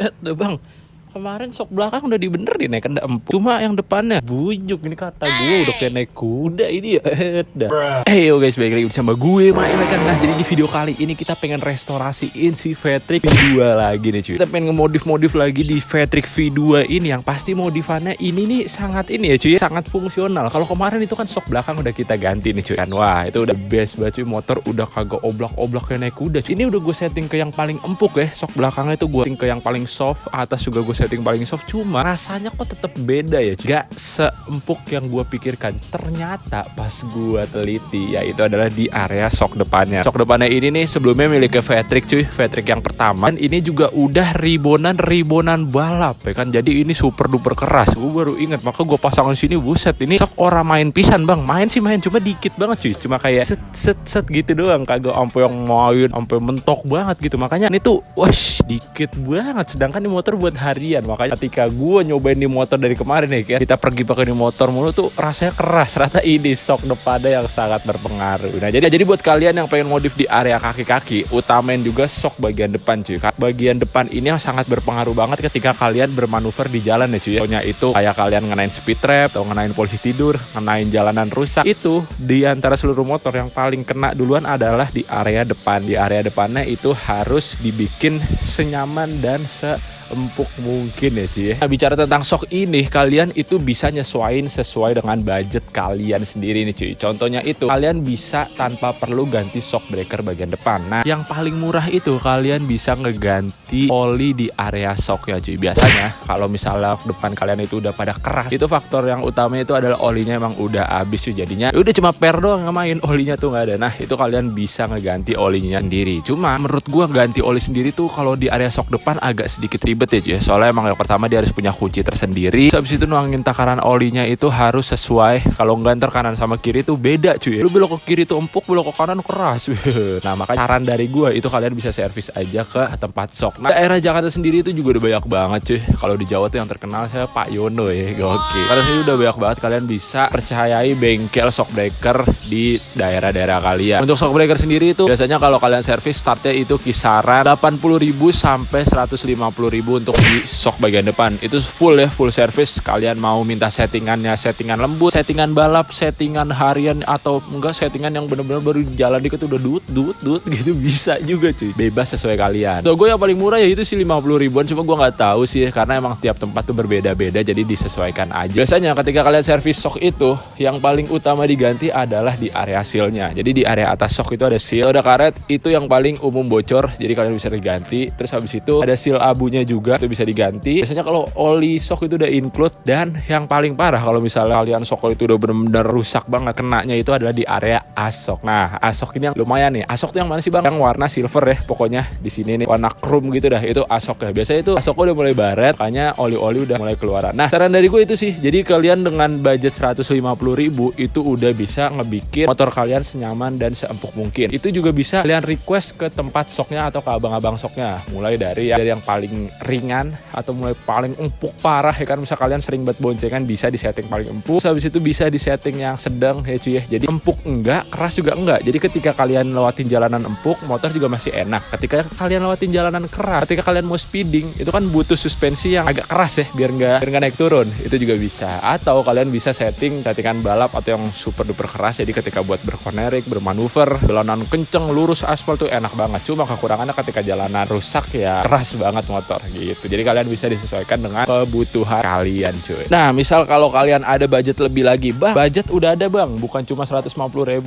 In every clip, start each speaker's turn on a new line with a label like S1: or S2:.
S1: Tuh bang, kemarin sok belakang udah dibenerin ya, kan empuk. Cuma yang depannya bujuk, ini kata gue udah kayak naik kuda ini ya. Yo guys, balik lagi bersama gue Mail kan. Nah jadi di video kali ini kita pengen restorasiin si Vetrik V2 lagi nih cuy. Kita pengen ngemodif-modif lagi di Vetrik V2 ini, yang pasti modifannya ini nih sangat ini ya cuy, sangat fungsional. Kalau kemarin itu kan sok belakang udah kita ganti nih cuy kan, wah itu udah best banget cuy, motor udah kagak oblak-oblak kayak naik kuda cuy. Ini udah gue setting ke yang paling empuk ya, sok belakangnya itu gue setting ke yang paling soft, atas juga gue setting paling soft. Cuma rasanya kok tetap beda ya cuy, gak seempuk yang gue pikirkan. Ternyata pas gue teliti, yaitu adalah di area sok depannya. Sok depannya ini nih sebelumnya miliknya Vetrik cuy, Vetrik yang pertama. Dan ini juga udah ribonan balap ya kan, jadi ini super duper keras. Gue baru ingat, maka gue pasangin sini, buset ini sok orang main pisan bang. Main sih main, cuma dikit banget cuy, cuma kayak set gitu doang, kagak sampai yang main sampai mentok banget gitu. Makanya ini tuh wash dikit banget, sedangkan ini motor buat harian. Makanya ketika gue nyobain di motor dari kemarin ya kan, kita pergi pakai di motor mulu tuh rasanya keras. Rata ini sok depannya yang sangat berpengaruh. Nah jadi buat kalian yang pengen modif di area kaki-kaki, utamain juga sok bagian depan cuy. Bagian depan ini yang sangat berpengaruh banget ketika kalian bermanuver di jalan ya cuy. Contohnya itu kayak kalian ngenain speed trap atau ngenain polisi tidur, ngenain jalanan rusak. Itu di antara seluruh motor yang paling kena duluan adalah di area depan. Di area depannya itu harus dibikin senyaman dan empuk mungkin ya cuy. Nah bicara tentang sok ini, kalian itu bisa nyesuaiin sesuai dengan budget kalian sendiri nih cuy. Contohnya itu kalian bisa tanpa perlu ganti shock breaker bagian depan. Nah yang paling murah itu kalian bisa ngeganti oli di area shock ya cuy. Biasanya kalau misalnya depan kalian itu udah pada keras, itu faktor yang utama itu adalah olinya emang udah habis cuy. Jadinya udah cuma per doang ngemain, olinya tuh nggak ada. Nah itu kalian bisa ngeganti olinya sendiri. Cuma menurut gua ganti oli sendiri tuh kalau di area shock depan agak sedikit ribet ya cuy. Soalnya emang yang pertama dia harus punya kunci tersendiri. Terus habis itu nuangin takaran olinya itu harus sesuai. Kalau enggak ntar kanan sama kiri tuh beda cuy. Lu belok ke kiri tuh empuk, belok ke kanan keras. Nah makanya saran dari gue itu kalian bisa servis aja ke tempat shock. Nah daerah Jakarta sendiri itu juga udah banyak banget cuy. Kalau di Jawa tuh yang terkenal saya Pak Yono ya, gokil. Karena sini udah banyak banget, kalian bisa percayai bengkel shock breaker di daerah-daerah kalian. Untuk shock breaker sendiri itu biasanya kalau kalian servis startnya itu kisaran 80.000 sampai 150.000 untuk di shock bagian depan. Itu full ya, full service. Kalian mau minta settingannya settingan lembut, settingan balap, settingan harian, atau enggak settingan yang bener-bener baru jalan dikit udah dut gitu, bisa juga cuy. Bebas sesuai kalian. Tuh gue yang paling murah ya itu sih 50 ribuan. Cuma gue nggak tahu sih, karena emang tiap tempat tuh berbeda-beda, jadi disesuaikan aja. Biasanya ketika kalian servis shock itu yang paling utama diganti adalah di area sealnya. Jadi di area atas shock itu ada seal, ada karet, itu yang paling umum bocor, jadi kalian bisa diganti. Terus habis itu ada seal abunya juga, itu bisa diganti. Biasanya kalau oli shock itu udah include. Dan yang paling parah kalau misalnya kalian shock itu udah benar-benar rusak banget, kenanya itu adalah di area asok. Nah asok ini yang lumayan nih. Asok tuh yang mana sih bang? Yang warna silver ya, pokoknya di sini nih warna chrome gitu dah, itu asok ya. Biasanya itu asok udah mulai baret, makanya oli-oli udah mulai keluaran. Nah saran dari gue itu sih, jadi kalian dengan budget 150.000 itu udah bisa ngebikin motor kalian senyaman dan seempuk mungkin. Itu juga bisa kalian request ke tempat shocknya atau ke abang-abang shocknya, mulai dari yang paling ringan atau mulai paling empuk parah ya kan. Misal kalian sering buat boncengan, bisa di setting paling empuk. Terus habis itu bisa di setting yang sedang ya cuy ya. Jadi empuk enggak, keras juga enggak. Jadi ketika kalian lewatin jalanan empuk, motor juga masih enak. Ketika kalian lewatin jalanan keras, ketika kalian mau speeding, itu kan butuh suspensi yang agak keras ya, biar nggak naik turun. Itu juga bisa. Atau kalian bisa settingan balap atau yang super duper keras. Jadi ketika buat berkonerik, bermanuver, jalanan kenceng, lurus aspal tuh enak banget. Cuma kekurangannya ketika jalanan rusak ya keras banget motor gitu. Jadi kalian bisa disesuaikan dengan kebutuhan kalian cuy. Nah misal kalau kalian ada budget lebih lagi, budget udah ada bang, bukan cuma 150.000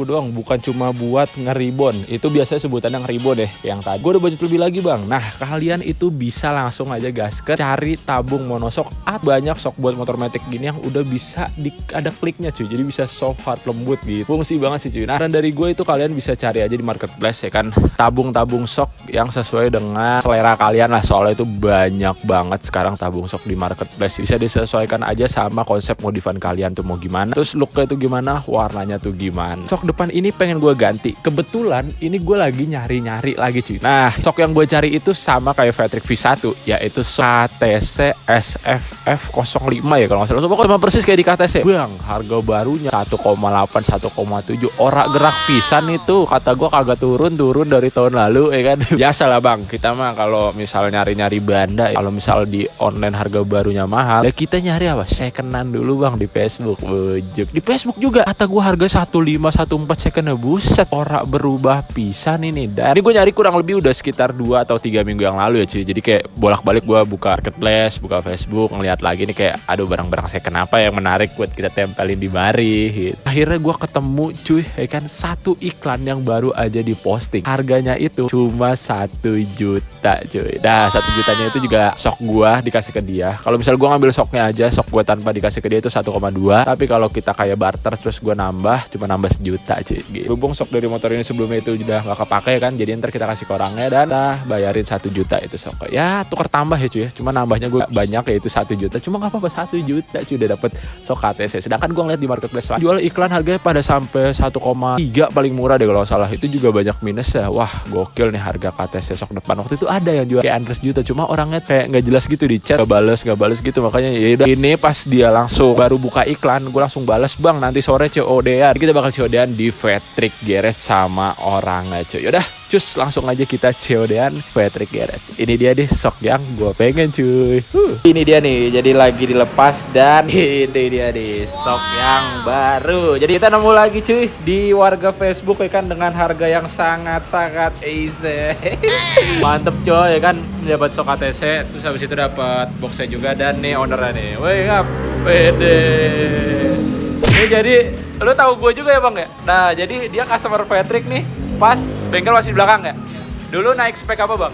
S1: doang, bukan cuma buat ngeribon. Itu biasanya sebutannya ngeribon deh yang tadi. Gue udah budget lebih lagi bang. Nah kalian itu bisa langsung aja gasket cari tabung monoshock. Banyak shock buat motor matic gini yang udah bisa ada kliknya cuy, jadi bisa soft hard lembut gitu. Fungsi banget sih cuy. Nah dan dari gue itu kalian bisa cari aja di marketplace ya kan, tabung shock yang sesuai dengan selera kalian lah. Soalnya itu banyak banget sekarang tabung shock di marketplace, bisa disesuaikan aja sama konsep modifan kalian tuh mau gimana, terus looknya tuh gimana, warnanya tuh gimana. Shock depan ini pengen gue ganti, kebetulan ini gue lagi nyari lagi cuy. Nah shock yang gue cari itu sama kayak Vetrik V1, yaitu KTC SFF 05 ya kalau nggak salah. Pokoknya sama persis kayak di KTC bang. Harga barunya 1,8 1,7, ora gerak pisan itu. Kata gue kagak turun dari tahun lalu ya kan. Biasa lah bang, kita mah kalau misal nyari ganda. Kalau misal di online harga barunya mahal, ya kita nyari apa? Secondan dulu bang di Facebook. Bujuk. Di Facebook juga kata gue harga 1514 second. Buset, ora berubah pisan ini. Dan ini gue nyari kurang lebih udah sekitar 2 atau 3 minggu yang lalu ya cuy. Jadi kayak bolak-balik gue buka marketplace, buka Facebook, ngeliat lagi nih kayak aduh barang-barang second apa yang menarik buat kita tempelin di mari gitu. Akhirnya gue ketemu cuy, ya kan, satu iklan yang baru aja diposting. Harganya itu cuma 1 juta cuy. Nah 1 jutanya itu juga sok gue dikasih ke dia. Kalau misal gue ngambil soknya aja, sok gue tanpa dikasih ke dia itu 1,2. Tapi kalau kita kayak barter terus gue nambah, cuma nambah 1 juta cuy gitu. Berhubung sok dari motor ini sebelumnya itu udah gak kepake kan, jadi ntar kita kasih ke orangnya dan bayarin 1 juta itu sok. Ya tukar tambah ya cuy ya. Cuma nambahnya gue banyak yaitu 1 juta. Cuma gak apa-apa, 1 juta cuy udah dapet sok KTC. Sedangkan gue ngeliat di marketplace jual iklan harganya pada sampai 1,3 paling murah deh kalau salah. Itu juga banyak minus ya. Wah gokil nih harga KTC sok depan. Waktu itu ada yang jual kayak 100 juta, cuma orangnya kayak nggak jelas gitu di chat, gak bales gitu. Makanya ya udah, ini pas dia langsung baru buka iklan, gue langsung bales, bang nanti sore COD-an. Kita bakal COD-an di Vetrik Garage sama orangnya cuy. Yaudah cus langsung aja kita COD-an Vetrik Garage. Ini dia nih sok yang gue pengen cuy. Ini dia nih, jadi lagi dilepas dan ini dia nih sok yang baru. Jadi kita nemu lagi cuy di warga Facebook ya kan, dengan harga yang sangat-sangat easy. Mantep coy ya kan, dapat sok ATC, terus habis itu dapat boxnya juga dan nih ownernya nih. Woi up, pede. Ini jadi lu tahu gue juga ya bang ya. Nah jadi dia customer Vetrik nih, pas bengkel masih di belakang ya. Dulu naik spek apa bang?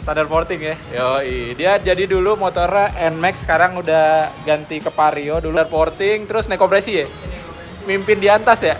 S1: Standar porting ya. Yoi, dia jadi dulu motornya NMAX, sekarang udah ganti ke Vario. Dulu standar porting, terus naik kompresi ya. Mimpin di atas ya.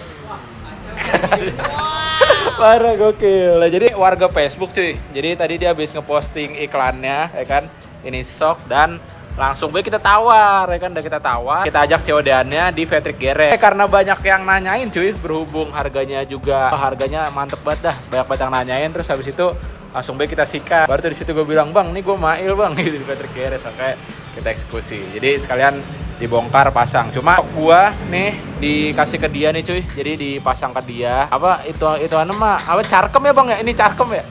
S1: Parah gokil. Nah, jadi warga Facebook cuy. Jadi tadi dia habis ngeposting iklannya ya kan. Ini sok dan langsung gue kita tawar ya kan, udah kita tawar, kita ajak COD-annya di Vetrik Garage. Karena banyak yang nanyain cuy, berhubung harganya juga harganya mantep banget dah, banyak banget yang nanyain. Terus habis itu langsung kita sikat. Baru tuh di situ gue bilang, bang nih gue mail bang gitu di Vetrik Garage, sampai kita eksekusi. Jadi sekalian dibongkar pasang. Cuma gue nih dikasih ke dia nih cuy, jadi dipasang ke dia. Apa itu mah apa, carkem ya bang ya, ini carkem ya,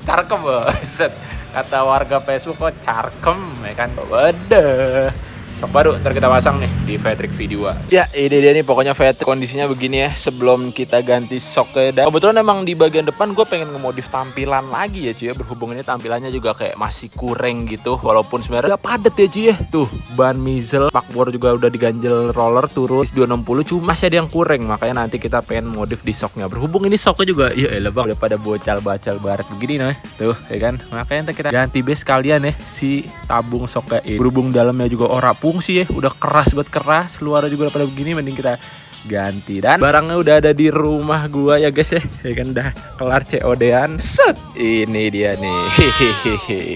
S1: carkem set. Kata warga Facebook kok carkem ya kan. Waduh, sok baru ntar kita pasang nih di Vetrik V2. Ya ini dia nih pokoknya Vetrik kondisinya begini ya sebelum kita ganti soknya. Dan kebetulan emang di bagian depan gue pengen ngemodif tampilan lagi ya cuy ya, berhubung ini tampilannya juga kayak masih kurang gitu, walaupun sebenarnya udah padet ya cuy ya. Tuh ban Mizel, spakbor juga udah diganjel roller turun 260, cuma masih ada yang kurang. Makanya nanti kita pengen modif di soknya. Berhubung ini soknya juga ya elah bang udah pada bocal-bacal barat begini nih tuh ya kan. Makanya kita ganti base kalian ya si tabung soknya ini. Berhubung dalamnya juga ora fungsi ya, udah keras banget, keras, luarnya juga udah pada begini, mending kita ganti. Dan barangnya udah ada di rumah gua ya guys ya kan, udah kelar COD-an. Set, ini dia nih.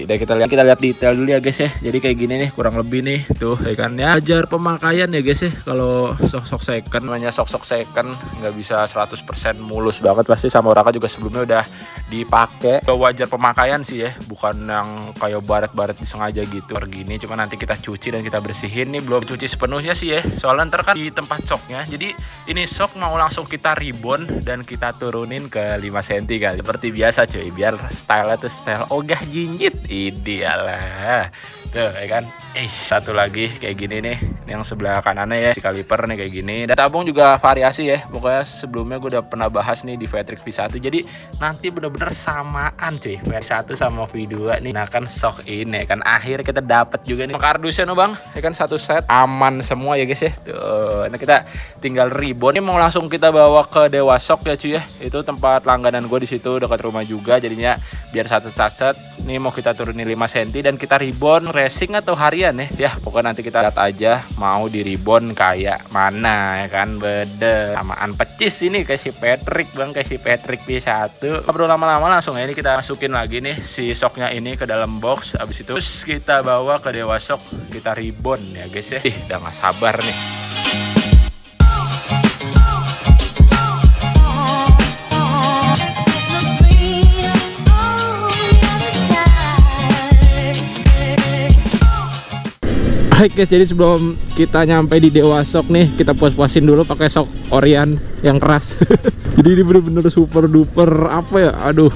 S1: Udah kita lihat detail dulu ya guys ya. Jadi kayak gini nih kurang lebih nih tuh ya kan ya. Wajar pemakaian ya guys ya. Kalau sok second, namanya sok second nggak bisa 100% mulus banget, pasti sama Raka juga sebelumnya udah dipakai. Wajar pemakaian sih ya, bukan yang kayak baret-baret disengaja gitu. Begini cuma nanti kita cuci dan kita bersihin nih, belum cuci sepenuhnya sih ya. Soalnya ntar kan di tempat soknya. Jadi ini sok mau langsung kita ribbon dan kita turunin ke 5 cm kali. Seperti biasa cuy, biar style tuh style ogah jinjit. Idealah. Tuh ya kan. Satu lagi kayak gini nih, yang sebelah kanannya ya, si kaliper nih kayak gini. Dan tabung juga variasi ya. Pokoknya sebelumnya gue udah pernah bahas nih di Vetrik V1. Jadi nanti bener-bener samaan cuy, V1 sama V2 nih. Nah kan sok ini kan akhir kita dapat juga nih kardusnya no bang. Ya kan satu set aman semua ya guys ya. Tuh, nah kita tinggal ribbon. Ini mau langsung kita bawa ke Dewa Sok ya cuy ya. Itu tempat langganan gue di situ dekat rumah juga. Jadinya biar satu set. Ini mau kita turunin 5 cm dan kita ribbon racing atau harian ya. Pokoknya nanti kita lihat aja mau di ribbon kayak mana ya kan. Beda samaan pecis ini kayak si Vetrik bang, kayak si Vetrik V1. Gak perlu lama-lama, langsung ya ini kita masukin lagi nih si soknya ini ke dalam box. Abis itu terus kita bawa ke Dewa Sok, kita ribbon ya guys ya. Udah gak sabar nih. Baik guys, jadi sebelum kita nyampe di Dewa Sok nih, kita puas-puasin dulu pakai sok Orion yang keras. Jadi ini bener-bener super duper apa ya, aduh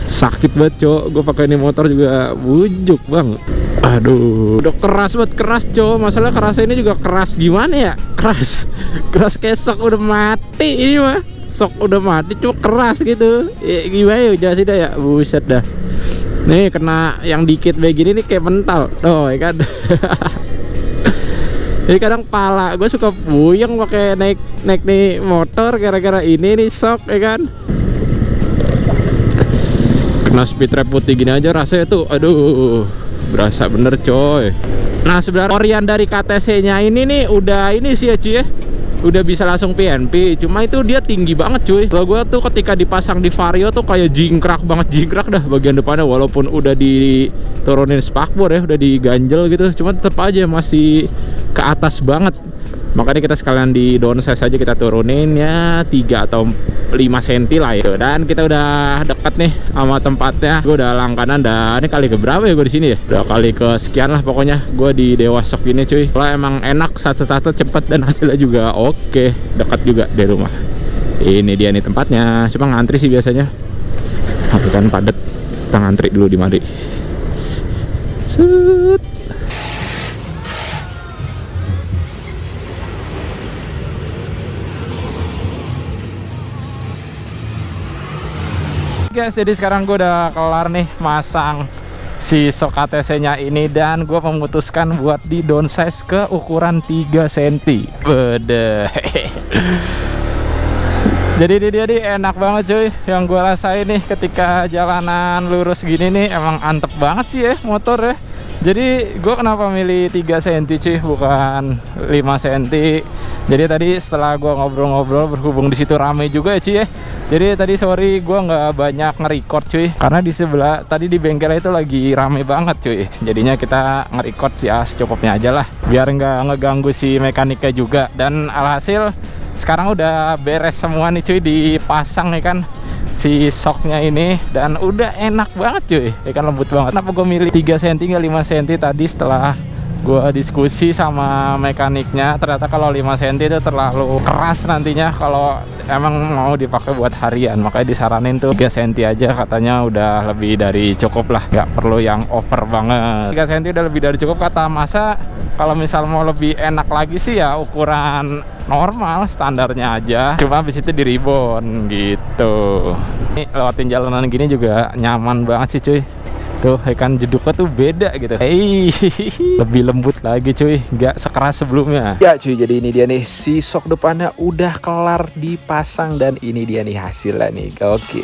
S1: sakit banget cok, gue pakai ini motor juga bujuk bang. Aduh, udah keras banget, keras cok. Masalah kerasnya ini juga keras gimana ya, keras kayak sok udah mati ini mah. Sok udah mati cuma keras gitu ya, gimana ya jelasin dah ya, buset dah. Nih kena yang dikit begini nih kayak mental tuh ya kan. Jadi kadang pala gue suka puyeng pakai naik nih motor gara-gara ini nih sok ya kan. Kena speed trap putih gini aja rasanya tuh, aduh, berasa bener coy. Nah sebenarnya orian dari KTC nya ini nih udah ini sih ya cuy ya, udah bisa langsung PNP, cuma itu dia tinggi banget cuy. Kalau gue tuh ketika dipasang di Vario tuh kayak jingkrak banget, jingkrak dah bagian depannya, walaupun udah diturunin spakbor ya, udah diganjel gitu, cuma tetap aja masih ke atas banget. Makanya kita sekalian di downsize aja, kita turunin ya 3 atau 5 cm lah ya. Dan kita udah dekat nih sama tempatnya. Gue udah langganan dan ini kali keberapa ya gue di sini ya? Udah kali ke sekian lah pokoknya gue di Dewa Shock ini cuy. Kalau emang enak, satu-satu cepet dan hasilnya juga oke. Dekat juga dari rumah. Ini dia nih tempatnya. Cuma ngantri sih biasanya. Tapi kan padet. Kita ngantri dulu di mari. Set. Guys, jadi sekarang gue udah kelar nih masang si Shock KTC nya ini, dan gue memutuskan buat di downsize ke ukuran 3 cm. Bede. Jadi ini dia nih, enak banget cuy. Yang gue rasain nih ketika jalanan lurus gini nih, emang antep banget sih ya motor ya. Jadi gue kenapa milih 3 cm cuy, bukan 5 cm. Jadi tadi setelah gue ngobrol-ngobrol, berhubung di situ rame juga ya cuy ya. Jadi tadi sorry gue nggak banyak nge-record cuy, karena di sebelah tadi di bengkel itu lagi rame banget cuy. Jadinya kita nge-record sih secukupnya aja lah, biar nggak ngeganggu si mekaniknya juga. Dan alhasil sekarang udah beres semua nih cuy, dipasang ya kan si shocknya ini, dan udah enak banget cuy ya kan, lembut banget. Kenapa gue milih 3 cm nggak 5 cm tadi, setelah gue diskusi sama mekaniknya, ternyata kalau 5 cm itu terlalu keras nantinya kalau emang mau dipakai buat harian. Makanya disaranin tuh 3 cm aja, katanya udah lebih dari cukup lah, nggak perlu yang over banget. 3 cm udah lebih dari cukup kata masa. Kalau misal mau lebih enak lagi sih ya ukuran normal standarnya aja, cuma habis itu di ribbon gitu. Ini lewatin jalanan gini juga nyaman banget sih cuy. Tuh kan jeduknya tuh beda gitu. Lebih lembut lagi cuy, nggak sekeras sebelumnya. Ya cuy, jadi ini dia nih si shock depannya udah kelar dipasang, dan ini dia nih hasilnya nih. Oke.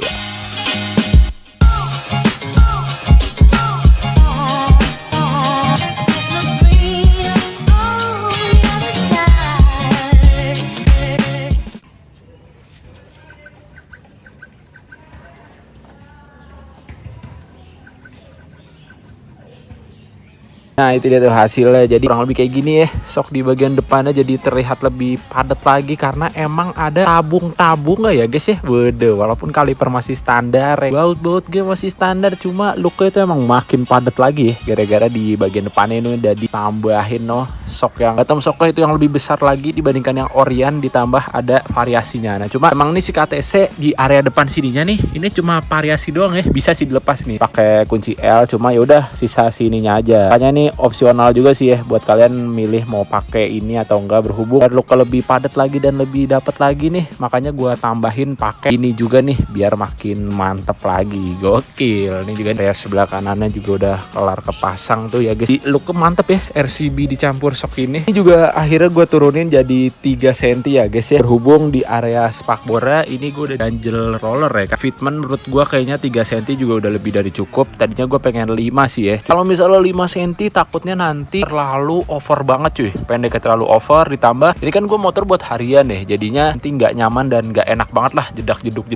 S1: Nah itu dia tuh hasilnya, jadi kurang lebih kayak gini ya. Shock di bagian depannya jadi terlihat lebih padat lagi, karena emang ada tabung-tabung nggak ya guys ya. Bede, walaupun kaliper masih standar ya, baut-baut gue masih standar, cuma looknya itu emang makin padat lagi ya, gara-gara di bagian depannya ini udah ditambahin shock yang bottom shocknya itu yang lebih besar lagi dibandingkan yang Orion, ditambah ada variasinya. Nah cuma emang nih si KTC di area depan sininya nih, ini cuma variasi doang ya, bisa sih dilepas nih pakai kunci L, cuma yaudah sisa sininya aja. Makanya nih opsional juga sih ya buat kalian milih mau pakai ini atau enggak, berhubung biar look lebih padat lagi dan lebih dapat lagi nih. Makanya gua tambahin pakai ini juga nih biar makin mantep lagi. Gokil. Ini juga dari sebelah kanannya juga udah kelar kepasang tuh ya guys. Look mantep ya, RCB dicampur shock ini. Ini juga akhirnya gua turunin jadi 3 cm ya guys ya. Berhubung di area spakbornya ini gua udah ganjel roller ya. Fitment menurut gua kayaknya 3 cm juga udah lebih dari cukup. Tadinya gua pengen 5 sih ya. Kalau misalnya 5 cm takutnya nanti terlalu over banget cuy, pendeknya terlalu over, ditambah ini kan gue motor buat harian ya, jadinya nanti nggak nyaman dan nggak enak banget lah, jedak jeduk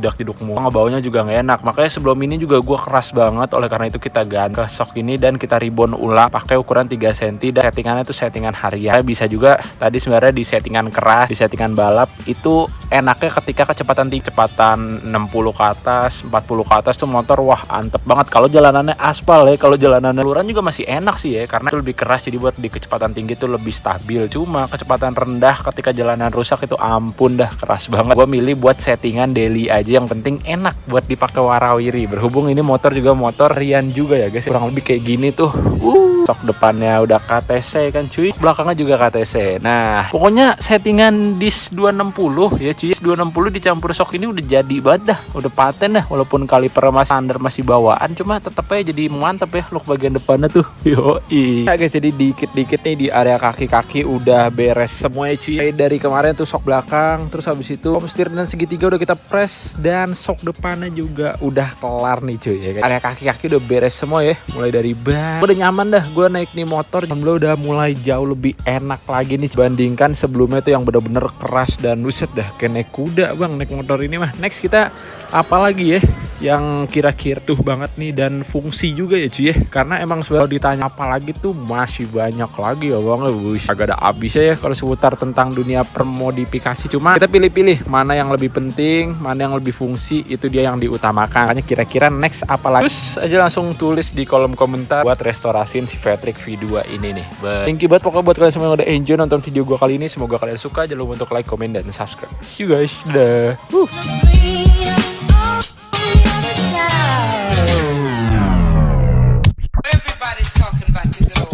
S1: mau ngebawanya juga nggak enak. Makanya sebelum ini juga gue keras banget, oleh karena itu kita ganti ke shock ini dan kita ribbon ulang pakai ukuran 3 cm, dan settingannya tuh settingan harian. Bisa juga tadi sebenarnya di settingan keras, di settingan balap itu enaknya ketika kecepatan 60 ke atas, 40 ke atas tuh motor wah antep banget. Kalau jalanannya aspal ya, kalau jalanan luran juga masih enak sih ya, karena itu lebih keras, jadi buat di kecepatan tinggi itu lebih stabil. Cuma kecepatan rendah ketika jalanan rusak itu ampun dah, keras banget. Gue milih buat settingan daily aja, yang penting enak buat dipakai warawiri. Berhubung ini motor juga motor Rian juga ya guys, kurang lebih kayak gini tuh. Sok depannya udah KTC kan cuy, belakangnya juga KTC. Nah pokoknya settingan dis 260 ya cuy, 260 dicampur sok ini udah jadi banget dah, udah paten dah. Walaupun kaliper mas standar masih bawaan, cuma tetep aja jadi mantep ya look bagian depannya tuh. Yoi. Nah guys, jadi dikit-dikit nih di area kaki-kaki udah beres semua ya cuy. Dari kemarin tuh sok belakang, terus habis itu pom setir dan segitiga udah kita press, dan sok depannya juga udah kelar nih cuy ya kan. Area kaki-kaki udah beres semua ya, mulai dari ban. Udah nyaman dah gue naik nih motor, alhamdulillah udah mulai jauh lebih enak lagi nih dibandingkan sebelumnya tuh yang bener-bener keras dan buset dah kayak naik kuda bang naik motor ini mah. Next kita apa lagi ya yang kira-kira tuh banget nih dan fungsi juga ya cuy ya, karena emang sebenarnya ditanya apa lagi tuh masih banyak lagi ya bang. Agak ada habisnya ya kalau seputar tentang dunia permodifikasi, cuma kita pilih-pilih mana yang lebih penting, mana yang lebih fungsi, itu dia yang diutamakan. Makanya kira-kira next apa lagi, terus aja langsung tulis di kolom komentar buat restorasiin si Vetrik V2 ini nih. Thank you banget pokoknya buat kalian semua yang udah enjoy nonton video gue kali ini. Semoga kalian suka, jangan lupa untuk like, comment, dan subscribe. See you guys, dah.